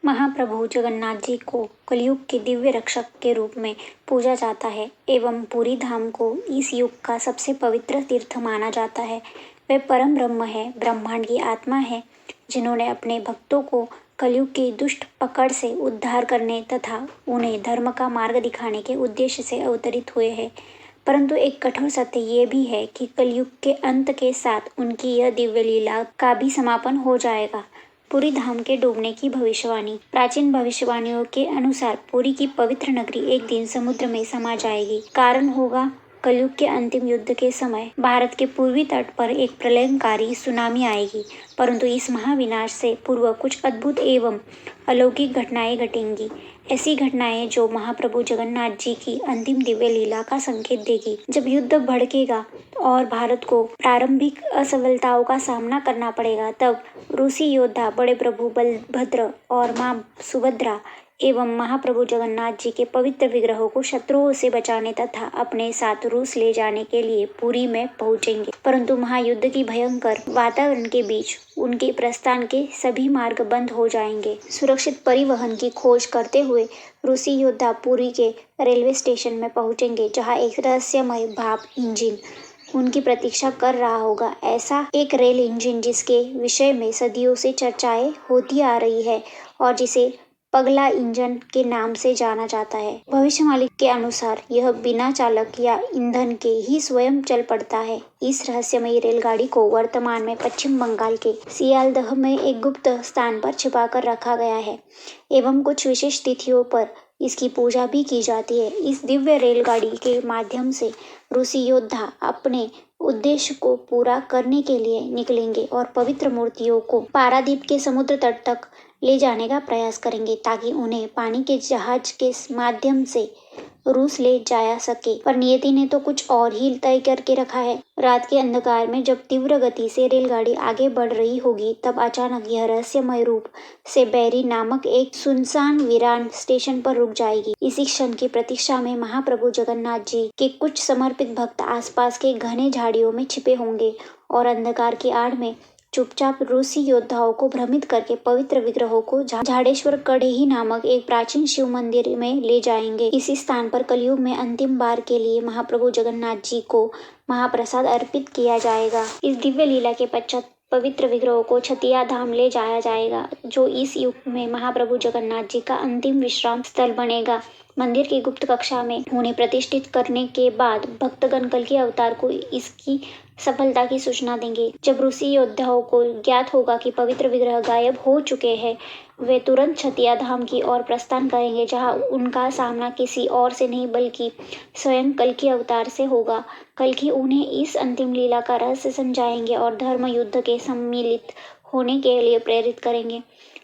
महाप्रभु जगन्नाथ जी को कलयुग के दिव्य रक्षक के रूप में पूजा जाता है एवं पुरी धाम को इस युग का सबसे पवित्र तीर्थ माना जाता है। वे परम ब्रह्म है, ब्रह्मांड की आत्मा है, जिन्होंने अपने भक्तों को कलयुग की दुष्ट पकड़ से उद्धार करने तथा उन्हें धर्म का मार्ग दिखाने के उद्देश्य से अवतरित हुए हैं। परंतु एक कठोर सत्य ये भी है कि कलयुग के अंत के साथ उनकी यह दिव्य लीला का भी समापन हो जाएगा। पुरी धाम के डूबने की भविष्यवाणी। प्राचीन भविष्यवाणियों के अनुसार पुरी की पवित्र नगरी एक दिन समुद्र में समा जाएगी। कारण होगा कलयुग के अंतिम युद्ध के समय भारत के पूर्वी तट पर एक प्रलयंकारी सुनामी आएगी। परंतु इस महाविनाश से पूर्व कुछ अद्भुत एवं अलौकिक घटनाएं घटेंगी। ऐसी घटनाएं जो महाप्रभु जगन्नाथ जी की अंतिम दिव्य लीला का संकेत देगी। जब युद्ध भड़केगा और भारत को प्रारंभिक असफलताओं का सामना करना पड़ेगा, तब रूसी योद्धा बड़े प्रभु बलभद्र और मां सुभद्रा एवं महाप्रभु जगन्नाथ जी के पवित्र विग्रहों को शत्रुओं से बचाने तथा अपने साथ रूस ले जाने के लिए पुरी में पहुंचेंगे। परंतु महायुद्ध की भयंकर वातावरण के बीच उनके प्रस्थान के सभी मार्ग बंद हो जाएंगे। सुरक्षित परिवहन की खोज करते हुए रूसी योद्धा पुरी के रेलवे स्टेशन में पहुंचेंगे, जहां एक रहस्यमय भाप इंजन उनकी प्रतीक्षा कर रहा होगा। ऐसा एक रेल इंजन जिसके विषय में सदियों से चर्चाएं होती आ रही है और जिसे पगला इंजन के नाम से जाना जाता है। भविष्यवाणी के अनुसार यह बिना चालक या ईंधन के ही स्वयं चल पड़ता है। इस रहस्यमयी रेलगाड़ी को वर्तमान में पश्चिम बंगाल के सियालदह में एक गुप्त स्थान पर छिपा कर रखा गया है एवं कुछ विशेष तिथियों पर इसकी पूजा भी की जाती है। इस दिव्य रेलगाड़ी के माध्यम से रूसी योद्धा अपने उद्देश्य को पूरा करने के लिए निकलेंगे और पवित्र मूर्तियों को पारादीप के समुद्र तट तक ले जाने का प्रयास करेंगे, ताकि उन्हें पानी के जहाज के माध्यम से रूस ले जाया सके। पर नियति ने तो कुछ और ही तय करके रखा है। रात के अंधकार में जब तीव्र गति से रेलगाड़ी आगे बढ़ रही होगी, तब अचानक यह रहस्यमय रूप से बैरी नामक एक सुनसान वीरान स्टेशन पर रुक जाएगी। इसी क्षण की प्रतीक्षा में महाप्रभु जगन्नाथ जी के कुछ समर्पित भक्त आसपास के घने झाड़ियों में छिपे होंगे और अंधकार की आड़ में चुपचाप रूसी योद्धाओं को भ्रमित करके पवित्र विग्रहों को झाड़ेश्वर कड़ेही नामक एक प्राचीन शिव मंदिर में ले जाएंगे। इसी स्थान पर कलयुग में अंतिम बार के लिए महाप्रभु जगन्नाथ जी को महाप्रसाद अर्पित किया जाएगा। इस दिव्य लीला के पश्चात पवित्र विग्रहों को छतिया धाम ले जाया जाएगा, जो इस युग में महाप्रभु जगन्नाथ जी का अंतिम विश्राम स्थल बनेगा। मंदिर की गुप्त कक्षा में उन्हें प्रतिष्ठित करने के बाद भक्तगण कल के अवतार को इसकी सफलता की सूचना देंगे। जब रूसी योद्धाओं को ज्ञात होगा कि पवित्र विग्रह गायब हो चुके हैं, वे तुरंत छतिया धाम की ओर प्रस्थान करेंगे, जहां उनका सामना किसी और से नहीं बल्कि स्वयं कल के अवतार से होगा। कल की उन्हें इस अंतिम लीला का रहस्य समझाएंगे और धर्म युद्ध के सम्मिलित होने के लिए प्रेरित करेंगे।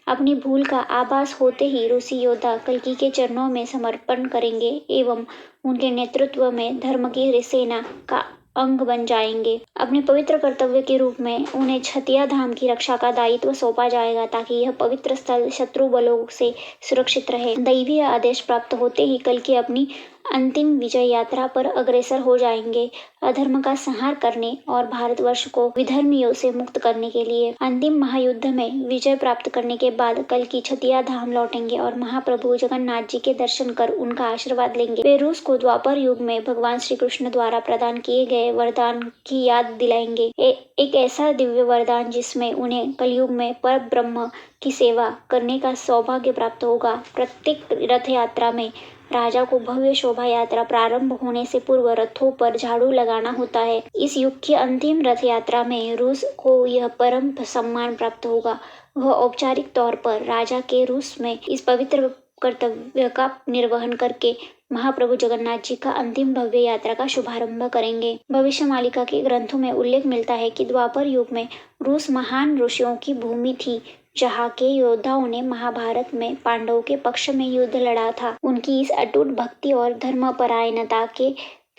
अपनी भूल का आभास होते ही रूसी योद्धा कल्कि के चरणों में समर्पण करेंगे एवं उनके नेतृत्व में धर्म की सेना का अंग बन जाएंगे। अपने पवित्र कर्तव्य के रूप में उन्हें छतिया धाम की रक्षा का दायित्व सौंपा जाएगा, ताकि यह पवित्र स्थल शत्रु बलों से सुरक्षित रहे। दैवीय आदेश प्राप्त होते ही कल्कि अपनी अंतिम विजय यात्रा पर अग्रसर हो जाएंगे, अधर्म का संहार करने और भारतवर्ष को विधर्मियों से मुक्त करने के लिए। अंतिम महायुद्ध में विजय प्राप्त करने के बाद कल्कि छतिया धाम लौटेंगे और महाप्रभु जगन्नाथ जी के दर्शन कर उनका आशीर्वाद लेंगे। वे रूस को द्वापर युग में भगवान श्री कृष्ण द्वारा प्रदान किए गए वरदान की याद दिलाएंगे। एक ऐसा दिव्य वरदान जिसमें उन्हें कलयुग में पर ब्रह्म की सेवा करने का सौभाग्य प्राप्त होगा। प्रत्येक रथ यात्रा में राजा को भव्य शोभा यात्रा प्रारंभ होने से पूर्व रथों पर झाड़ू लगाना होता है। इस युग की अंतिम रथ यात्रा में रूस को यह परम सम्मान प्राप्त होगा। वह औपचारिक तौर पर राजा के रूस में इस पवित्र कर्तव्य का निर्वहन करके महाप्रभु जगन्नाथ जी का अंतिम भव्य यात्रा का शुभारंभ करेंगे। भविष्यमालिका के ग्रंथों में उल्लेख मिलता है कि द्वापर युग में रूस महान ऋषियों की भूमि थी, जहाँ के योद्धाओं ने महाभारत में पांडवों के पक्ष में युद्ध लड़ा था। उनकी इस अटूट भक्ति और धर्मपरायणता के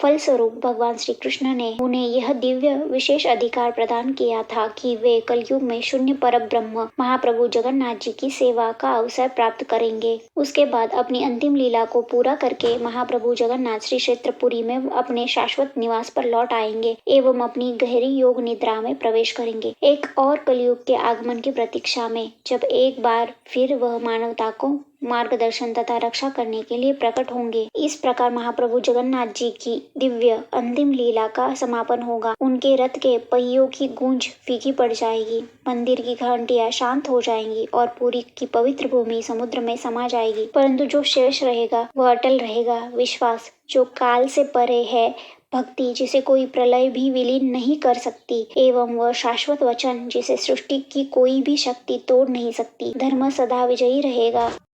फलस्वरूप भगवान श्री कृष्ण ने उन्हें यह दिव्य विशेष अधिकार प्रदान किया था कि वे कलयुग में शून्य परब्रह्म महाप्रभु जगन्नाथ जी की सेवा का अवसर प्राप्त करेंगे। उसके बाद अपनी अंतिम लीला को पूरा करके महाप्रभु जगन्नाथ श्री क्षेत्रपुरी में अपने शाश्वत निवास पर लौट आएंगे एवं अपनी गहरी योग निद्रा में प्रवेश करेंगे, एक और कलयुग के आगमन की प्रतीक्षा में, जब एक बार फिर वह मानवता को मार्गदर्शन तथा रक्षा करने के लिए प्रकट होंगे। इस प्रकार महाप्रभु जगन्नाथ जी की दिव्य अंतिम लीला का समापन होगा। उनके रथ के पहियों की गूंज फीकी पड़ जाएगी, मंदिर की घंटियां शांत हो जाएंगी और पुरी की पवित्र भूमि समुद्र में समा जाएगी। परंतु जो शेष रहेगा वह अटल रहेगा, विश्वास जो काल से परे है, भक्ति जिसे कोई प्रलय भी विलीन नहीं कर सकती, एवं वह शाश्वत वचन जिसे सृष्टि की कोई भी शक्ति तोड़ नहीं सकती। धर्म सदा विजयी रहेगा